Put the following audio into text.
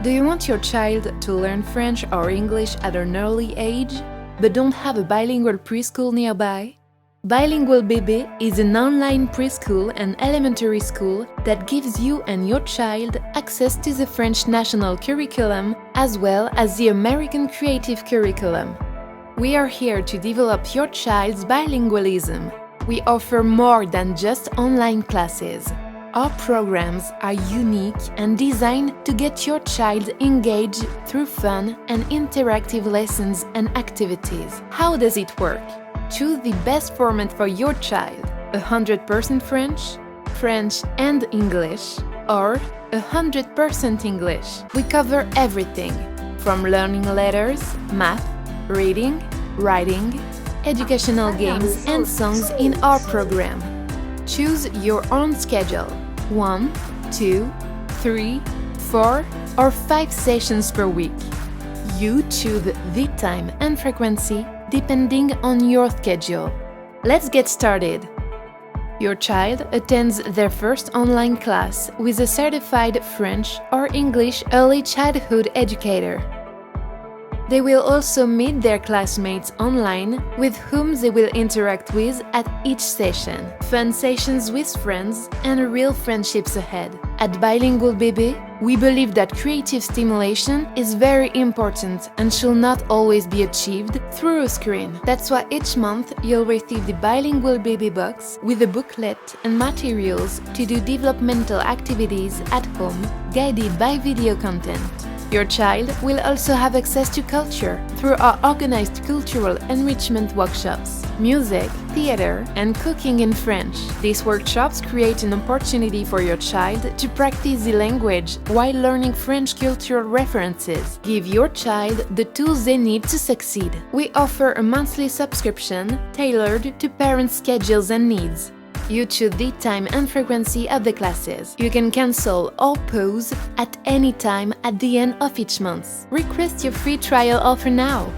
Do you want your child to learn French or English at an early age, but don't have a bilingual preschool nearby? Bilingual Bebe is an online preschool and elementary school that gives you and your child access to the French national curriculum as well as the American creative curriculum. We are here to develop your child's bilingualism. We offer more than just online classes. Our programs are unique and designed to get your child engaged through fun and interactive lessons and activities. How does it work? Choose the best format for your child: 100% French, French and English, or 100% English. We cover everything, from learning letters, math, reading, writing, educational games and songs in our program. Choose your own schedule: 1, 2, 3, 4, or 5 sessions per week. You choose the time and frequency depending on your schedule. Let's get started. Your child attends their first online class with a certified French or English early childhood educator. They will also meet their classmates online with whom they will interact with at each session. Fun sessions with friends and real friendships ahead. At Bilingual Bebe, we believe that creative stimulation is very important and should not always be achieved through a screen. That's why each month you'll receive the Bilingual Bebe box with a booklet and materials to do developmental activities at home, guided by video content. Your child will also have access to culture through our organized cultural enrichment workshops, music, theater, and cooking in French. These workshops create an opportunity for your child to practice the language while learning French cultural references. Give your child the tools they need to succeed. We offer a monthly subscription tailored to parents' schedules and needs. You choose the time and frequency of the classes. You can cancel or pause at any time at the end of each month. Request your free trial offer now.